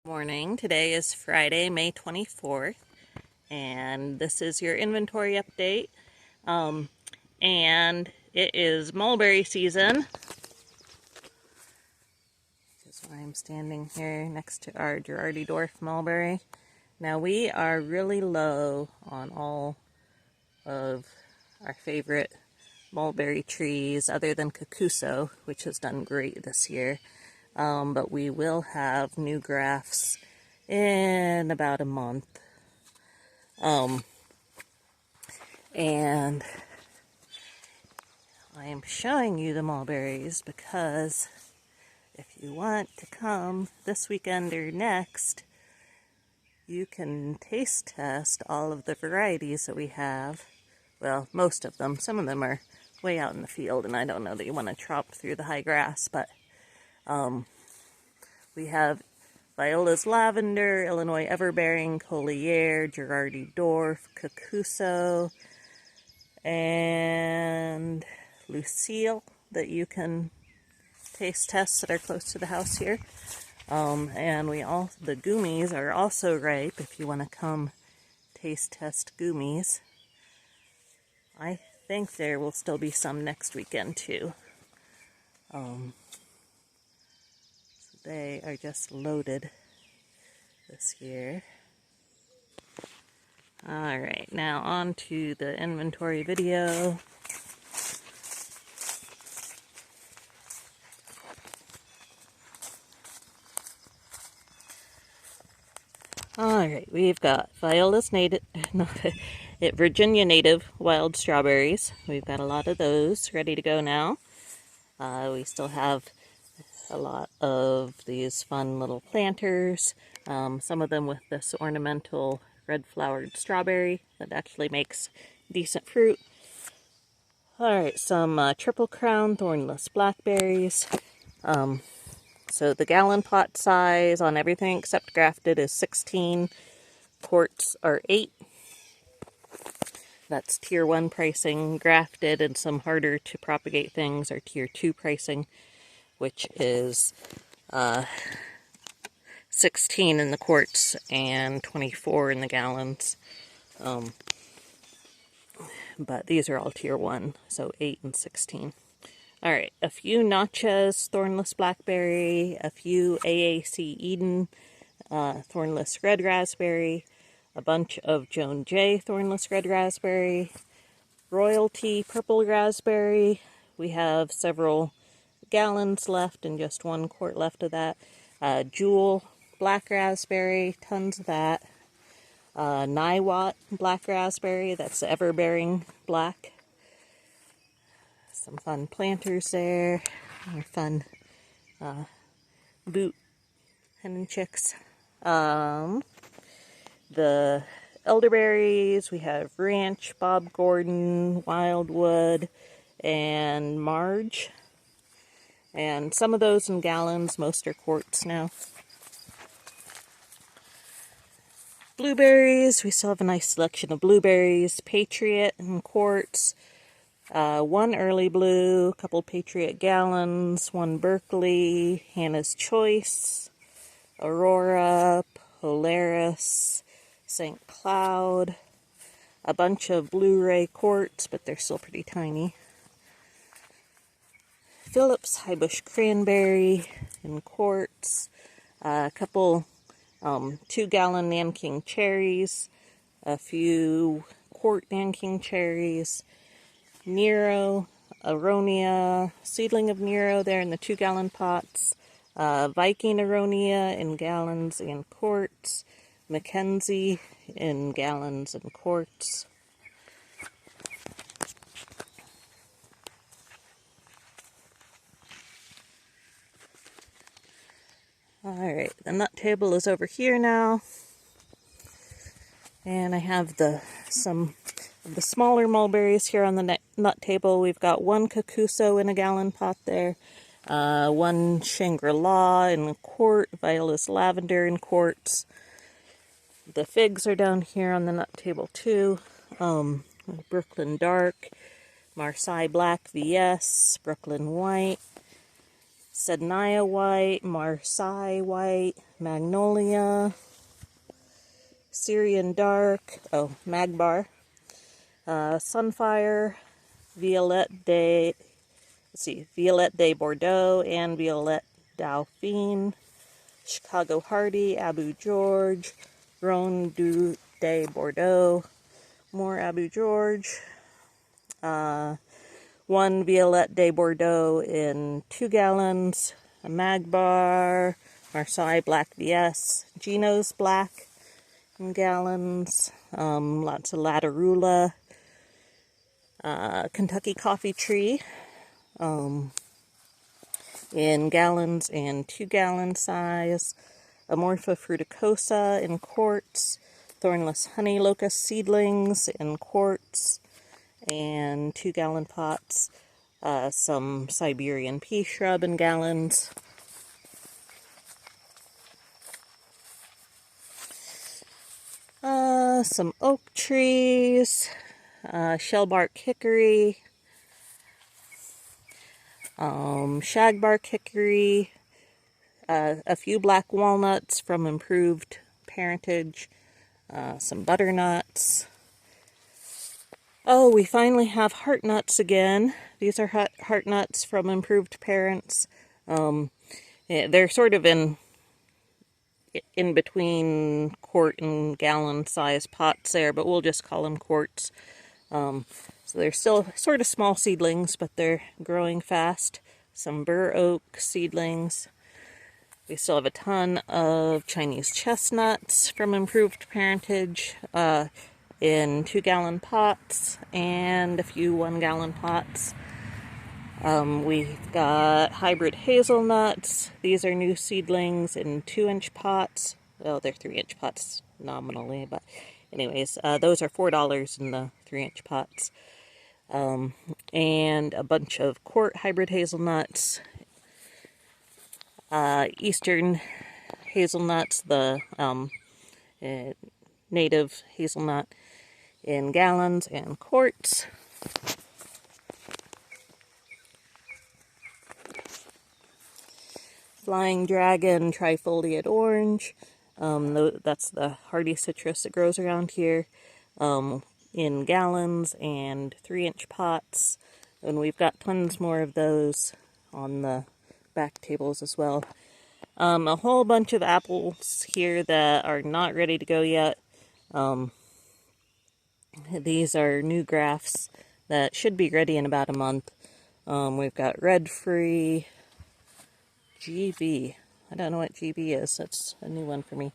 Morning. Today is Friday, May 24th, and this is your inventory update. And it is mulberry season. That's why I'm standing here next to our Girardi dwarf mulberry. Now we are really low on all of our favorite mulberry trees other than Kakuso, which has done great this year. But we will have new grafts in about a month. And I am showing you the mulberries because if you want to come this weekend or next, you can taste test all of the varieties that we have. Well, most of them. Some of them are way out in the field, and I don't know that you want to chop through the high grass, but we have Viola's Lavender, Illinois Everbearing, Collier, Girardi Dwarf, Kakuso, and Lucille that you can taste test that are close to the house here. And the gummies are also ripe if you want to come taste test gummies. I think there will still be some next weekend too. They are just loaded this year. Alright, now on to the inventory video. Alright, we've got Viola's Virginia native wild strawberries. We've got a lot of those ready to go now. We still have a lot of these fun little planters, some of them with this ornamental red flowered strawberry that actually makes decent fruit. Alright, some triple crown thornless blackberries. So the gallon pot size on everything except grafted is 16, quarts are 8. That's tier 1 pricing. Grafted and some harder to propagate things are tier 2 pricing, which is 16 in the quarts and 24 in the gallons. But these are all tier 1, so 8 and 16. Alright, a few Notches thornless blackberry, a few AAC Eden thornless red raspberry, a bunch of Joan J thornless red raspberry, Royalty purple raspberry. We have several gallons left and just 1 quart left of that. Jewel black raspberry, tons of that. Niwot black raspberry, that's the Everbearing black. Some fun planters there. More fun boot hen and chicks. The elderberries, we have Ranch, Bob Gordon, Wildwood, and Marge. And some of those in gallons, most are quarts now. Blueberries, we still have a nice selection of blueberries. Patriot in quarts. 1 early blue, a couple Patriot gallons, 1 Berkeley, Hannah's Choice, Aurora, Polaris, St. Cloud, a bunch of Blu-ray quarts, but they're still pretty tiny. Phillips High Bush Cranberry in quarts, a couple 2-gallon Nanking cherries, a few quart Nanking cherries, Nero, Aronia, seedling of Nero there in the 2-gallon pots, Viking Aronia in gallons and quarts, Mackenzie in gallons and quarts. Alright, the nut table is over here now. And I have some of the smaller mulberries here on the nut table. We've got 1 Kakuso in a gallon pot there. 1 Shangri-La in a quart. Viola's Lavender in quarts. The figs are down here on the nut table too. Brooklyn Dark, Marseille Black VS, Brooklyn White, Sednaya White, Marseille White, Magnolia, Syrian Dark, Magbar, Sunfire, Violette de Bordeaux and Violette Dauphine, Chicago Hardy, Abu George, Rhone de Bordeaux, more Abu George, one Violette de Bordeaux in 2 gallons, a Magbar, Marseille Black VS, Geno's Black in gallons, lots of Latarula, Kentucky Coffee Tree in gallons and 2 gallon size, Amorpha fruticosa in quarts, Thornless Honey Locust seedlings in quarts and 2 gallon pots, some Siberian pea shrub in gallons, some oak trees, shellbark hickory, shagbark hickory, a few black walnuts from improved parentage, some butternuts. Oh, we finally have heart nuts again. These are heart nuts from improved parents. They're sort of in between quart and gallon size pots there, but we'll just call them quarts. So they're still sort of small seedlings, but they're growing fast. Some bur oak seedlings. We still have a ton of Chinese chestnuts from improved parentage in 2 gallon pots and a few 1 gallon pots. We've got hybrid hazelnuts. These are new seedlings in 2-inch pots. Well, they're 3-inch pots nominally, but anyways, those are $4 in the 3-inch pots. And a bunch of quart hybrid hazelnuts. Eastern hazelnuts, the native hazelnut in gallons and quarts. Flying Dragon trifoliate orange. That's the hardy citrus that grows around here. In gallons and 3-inch pots. And we've got tons more of those on the back tables as well. A whole bunch of apples here that are not ready to go yet. These are new grafts that should be ready in about a month. We've got Red Free, GB. I don't know what GB is. That's a new one for me.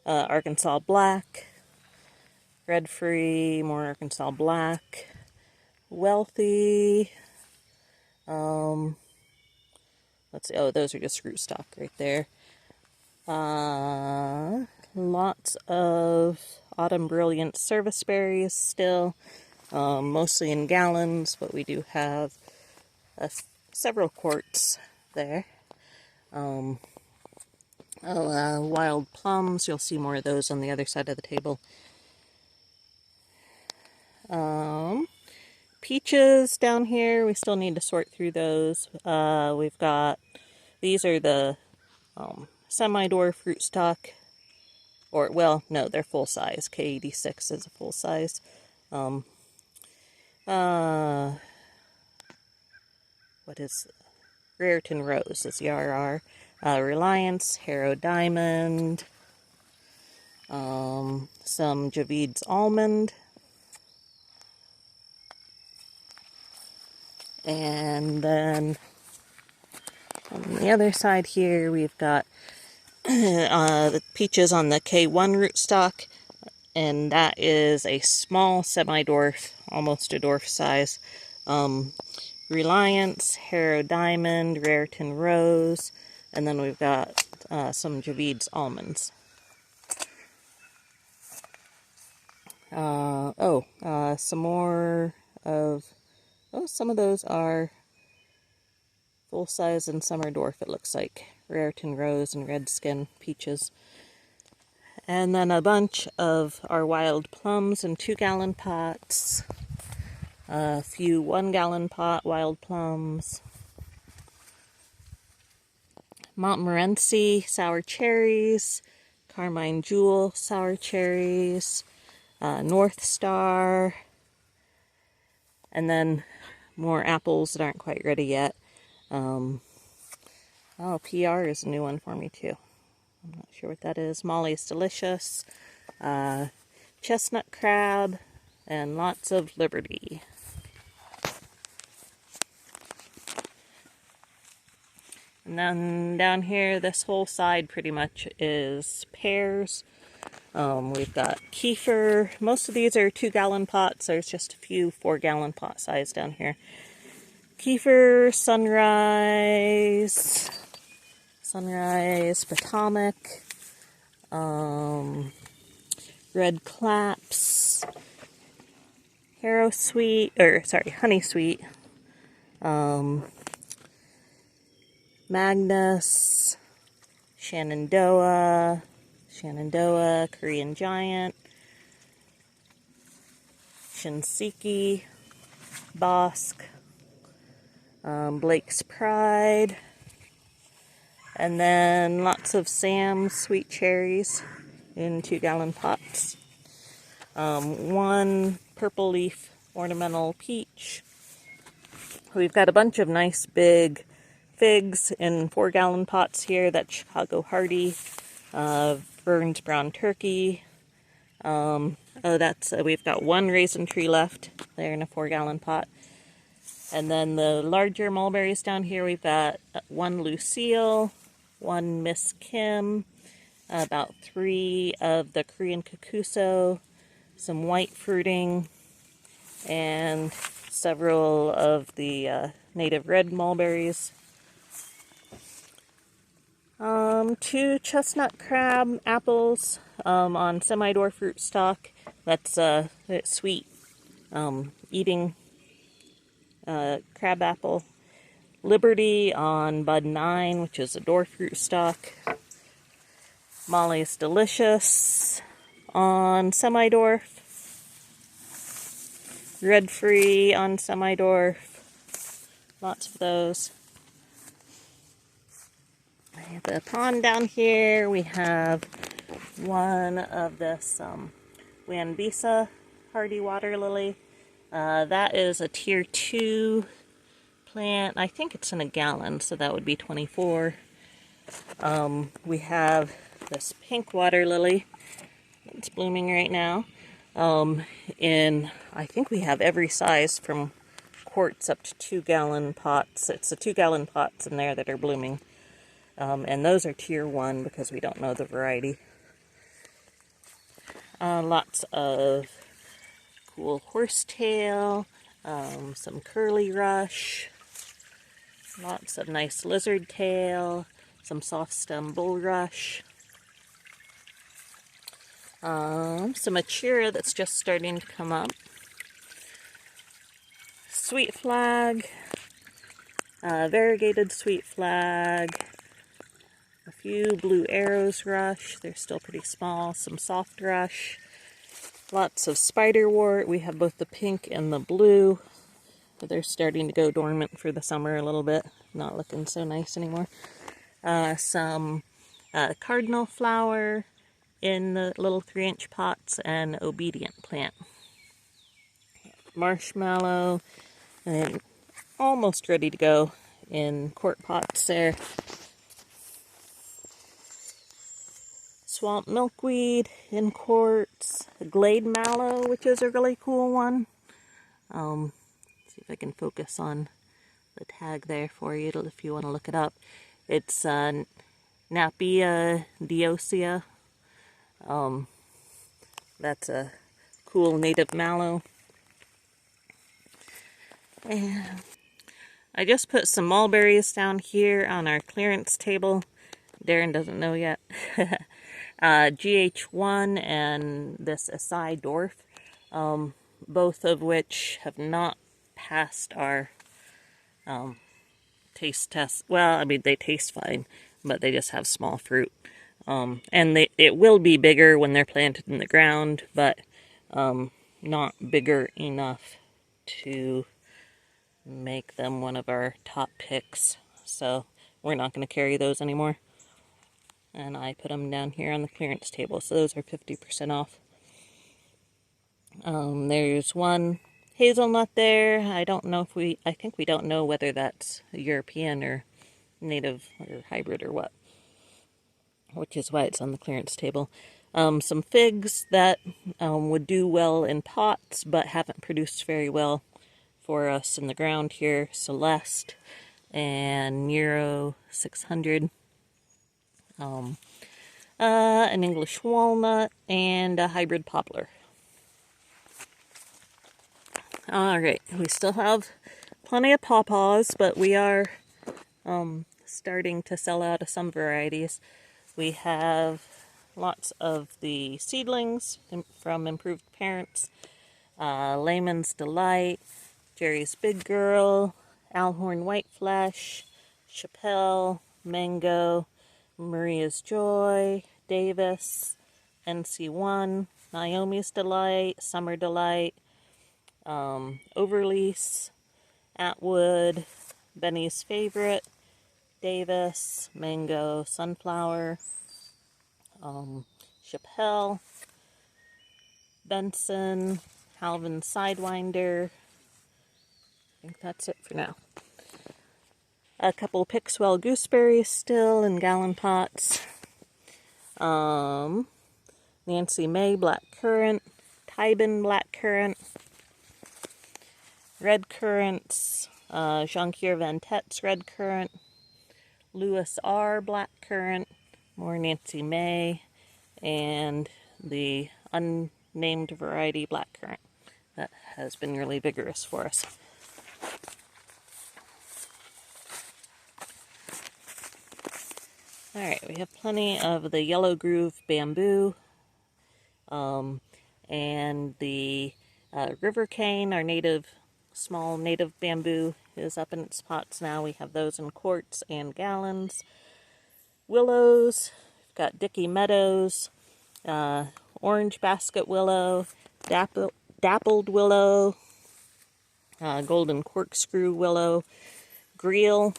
Arkansas Black, Red Free, more Arkansas Black, Wealthy. Let's see. Oh, those are just rootstock right there. Lots of Autumn Brilliant service berries still, mostly in gallons, but we do have several quarts there. Wild plums, you'll see more of those on the other side of the table. Peaches down here, we still need to sort through those. We've got, these are the semi-dwarf rootstock, or, well, no, they're full size. K86 is a full size. What is Raritan Rose is the RR. Reliance, Harrow Diamond, some Javid's Almond, and then on the other side here we've got the peaches on the K1 rootstock, and that is a small semi-dwarf, almost a dwarf size. Reliance, Harrow Diamond, Raritan Rose, and then we've got some Javid's Almonds. Some more of, some of those are full size and some are dwarf, it looks like. Raritan Rose and Redskin peaches. And then a bunch of our wild plums in 2-gallon pots. A few 1-gallon pot wild plums. Montmorency sour cherries, Carmine Jewel sour cherries, North Star, and then more apples that aren't quite ready yet. Oh, PR is a new one for me too. I'm not sure what that is. Molly's Delicious, chestnut crab, and lots of Liberty. And then down here, this whole side pretty much is pears. We've got kefir. Most of these are 2-gallon pots. There's just a few 4-gallon pot size down here. Kefir, Sunrise, Potomac, Red Claps, Honey Sweet, Magnus, Shenandoah, Korean Giant, Shinseki, Bosque, Blake's Pride, and then lots of Sam's sweet cherries in 2-gallon pots. One purple leaf ornamental peach. We've got a bunch of nice big figs in 4-gallon pots here. That's Chicago Hardy, Vern's Brown Turkey. We've got one raisin tree left there in a 4-gallon pot. And then the larger mulberries down here, we've got one Lucille, one Miss Kim, about 3 of the Korean Kokuso, some white fruiting, and several of the native red mulberries. 2 chestnut crab apples on semi-dwarf fruit stock. That's sweet eating crab apple. Liberty on bud 9, which is a dwarf fruit stock. Molly's Delicious on semi-dwarf. Red Free on semi-dwarf. Lots of those. At the pond down here, we have one of this Wanbisa hardy water lily. That is a tier 2 plant. I think it's in a gallon, so that would be 24. We have this pink water lily. It's blooming right now. I think we have every size from quarts up to 2-gallon pots. It's the 2-gallon pots in there that are blooming. And those are tier 1 because we don't know the variety. Lots of cool horsetail, some curly rush, lots of nice lizard tail, some soft stem bulrush, some Achira that's just starting to come up, sweet flag, variegated sweet flag, a few blue arrows rush, they're still pretty small, some soft rush, lots of spiderwort. We have both the pink and the blue, but they're starting to go dormant for the summer a little bit, not looking so nice anymore. Some cardinal flower in the little 3-inch pots, and obedient plant. Marshmallow, and almost ready to go in quart pots there. Swamp milkweed in quarts, glade mallow, which is a really cool one. See if I can focus on the tag there for you if you want to look it up. It's Napia dioicea. That's a cool native mallow. And I just put some mulberries down here on our clearance table. Darren doesn't know yet. GH1 and this Acai Dwarf, both of which have not passed our taste test. Well, I mean, they taste fine, but they just have small fruit. And it will be bigger when they're planted in the ground, but not bigger enough to make them one of our top picks. So we're not going to carry those anymore. And I put them down here on the clearance table, so those are 50% off. There's one hazelnut there. I think we don't know whether that's European or native or hybrid or what, which is why it's on the clearance table. Some figs that would do well in pots, but haven't produced very well for us in the ground here. Celeste and Nero 600. An English walnut, and a hybrid poplar. Alright, we still have plenty of pawpaws, but we are starting to sell out of some varieties. We have lots of the seedlings from Improved Parents, Layman's Delight, Jerry's Big Girl, Alhorn Whiteflesh, Chappelle, Mango, Maria's Joy, Davis, NC1, Naomi's Delight, Summer Delight, Overlease, Atwood, Benny's Favorite, Davis, Mango, Sunflower, Chappelle, Benson, Halvin Sidewinder. I think that's it for now. A couple Pixwell gooseberries still in gallon pots. Nancy May black currant, Tybin black currant, red currants, Jean-Pierre Van Tet's red currant, Lewis R black currant, more Nancy May, and the unnamed variety black currant that has been really vigorous for us. Alright, we have plenty of the yellow groove bamboo, and the river cane, our small native bamboo, is up in its pots now. We have those in quarts and gallons. Willows, we've got Dickey Meadows, orange basket willow, dappled willow, golden corkscrew willow, greel,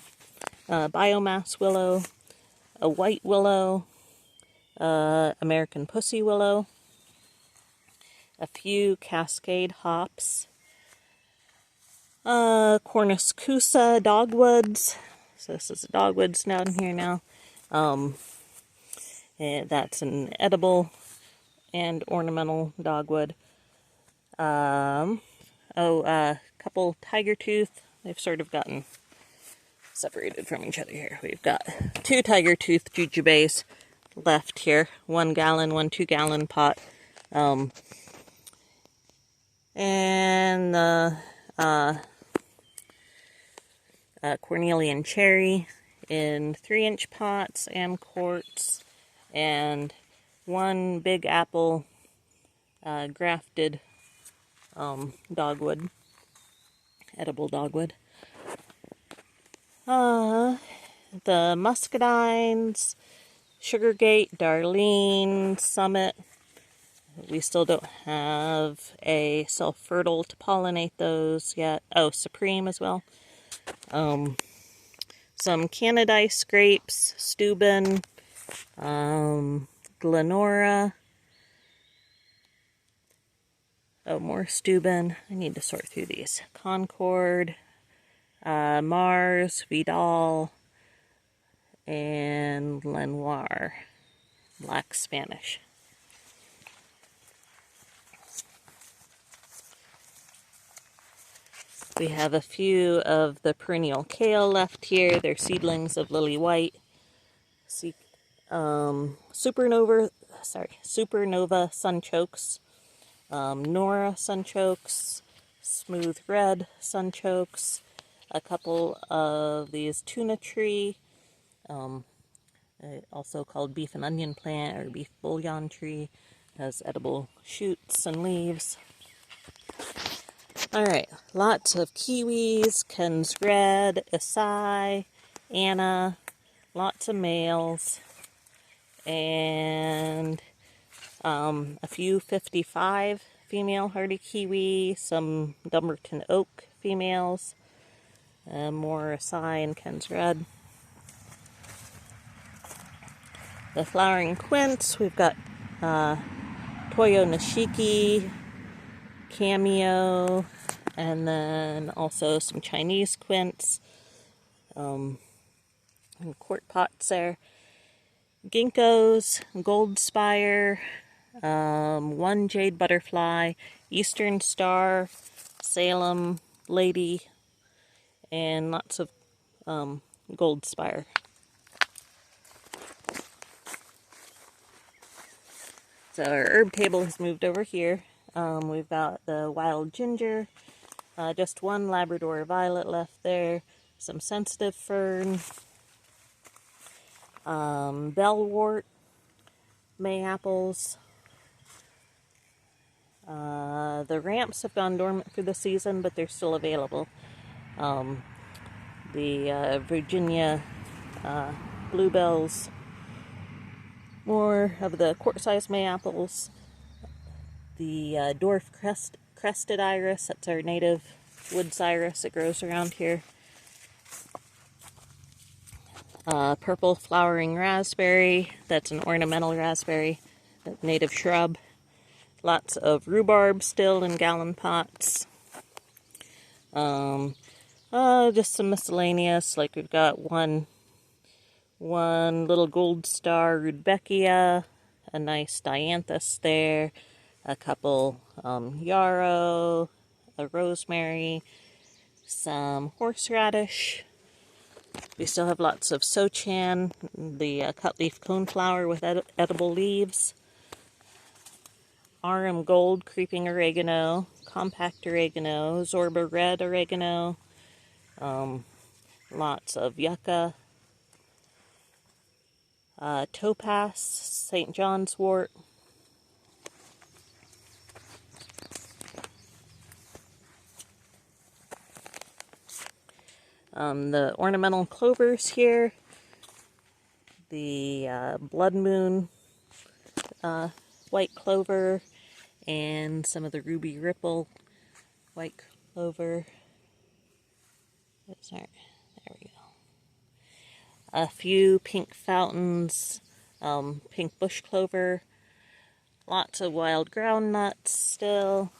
biomass willow, a white willow, American pussy willow, a few cascade hops, Cornuscusa dogwoods. So this is dogwoods down here now. And that's an edible and ornamental dogwood. A couple tiger tooth. They've sort of gotten separated from each other here. We've got 2 tiger tooth jujubes left here. 1 gallon, 1 2-gallon pot. And the Cornelian cherry in 3-inch pots and quarts, and 1 big apple grafted dogwood, edible dogwood. The muscadines, Sugargate, Darlene, Summit. We still don't have a self-fertile to pollinate those yet. Oh, Supreme as well. Some Canadice grapes, Steuben, Glenora. Oh, more Steuben. I need to sort through these. Concord, Mars, Vidal, and Lenoir, Black Spanish. We have a few of the perennial kale left here. They're seedlings of Lily White. Supernova sunchokes, Nora sunchokes, Smooth Red sunchokes, a couple of these tuna tree, also called beef and onion plant or beef bouillon tree, has edible shoots and leaves. Alright, lots of kiwis, Ken's Red, Acai, Anna, lots of males, and a few 55 female hardy kiwi, some Dumbarton Oak females, more Acai and Ken's Red. the flowering quince, we've got Toyo Nishiki, Cameo, and then also some Chinese quince, and quart pots there. Ginkgos, Gold Spire, one Jade Butterfly, Eastern Star, Salem Lady, and lots of Gold Spire. So our herb table has moved over here. We've got the wild ginger, just one Labrador violet left there, some sensitive fern, bellwort, mayaples. The ramps have gone dormant for the season, but they're still available. The Virginia bluebells, more of the quart-sized mayaples, the dwarf crested iris, that's our native woods iris that grows around here. Purple flowering raspberry, that's an ornamental raspberry, a native shrub. Lots of rhubarb still in gallon pots. Just some miscellaneous, like we've got one little gold star rudbeckia, a nice dianthus there, a couple yarrow, a rosemary, some horseradish. We still have lots of sochan, the cutleaf coneflower with edible leaves, Arum Gold creeping oregano, compact oregano, Zorba red oregano, lots of yucca, topaz, St. John's wort, the ornamental clovers here, the blood moon white clover, and some of the ruby ripple white clover. There we go. A few pink fountains, pink bush clover, lots of wild groundnuts still.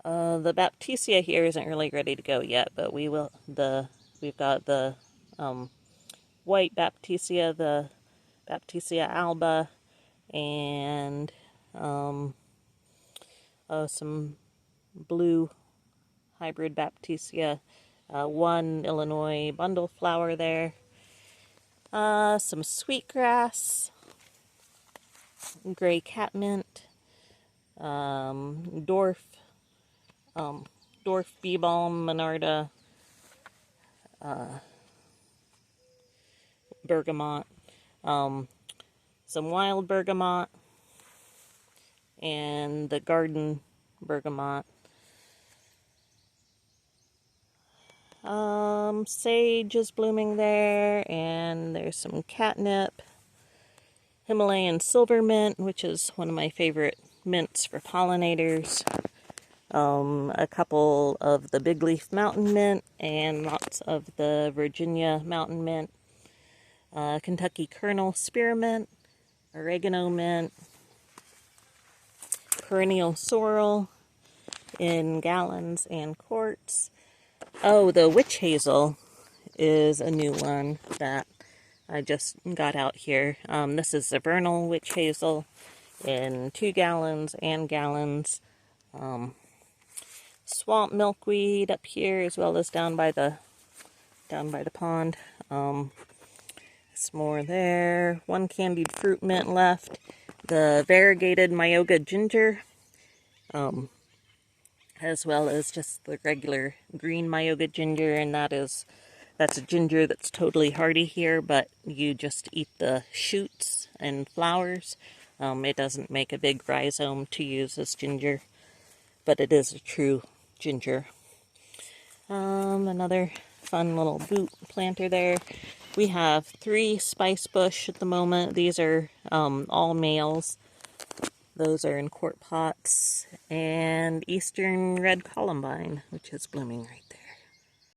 The Baptisia here isn't really ready to go yet, but we will. We've got the white Baptisia, the Baptisia alba, and some blue hybrid Baptisia. One Illinois bundle flower there. Some sweetgrass, gray catmint, dwarf bee balm, monarda, bergamot, some wild bergamot, and the garden bergamot. Sage is blooming there, and there's some catnip, Himalayan silver mint, which is one of my favorite mints for pollinators, a couple of the big leaf mountain mint, and lots of the Virginia mountain mint, Kentucky kernel spearmint, oregano mint, perennial sorrel in gallons and quarts. Oh, the witch hazel is a new one that I just got out here. This is the vernal witch hazel in 2 gallons and gallons. Swamp milkweed up here, as well as down by the pond. Some more there. 1 candied fruit mint left. The variegated Myoga ginger, as well as just the regular green Myoga ginger, and that's a ginger that's totally hardy here, but you just eat the shoots and flowers. It doesn't make a big rhizome to use as ginger, but it is a true ginger. Another fun little boot planter there. We have 3 spice bush at the moment. These are all males. Those are in quart pots. And Eastern red columbine, which is blooming right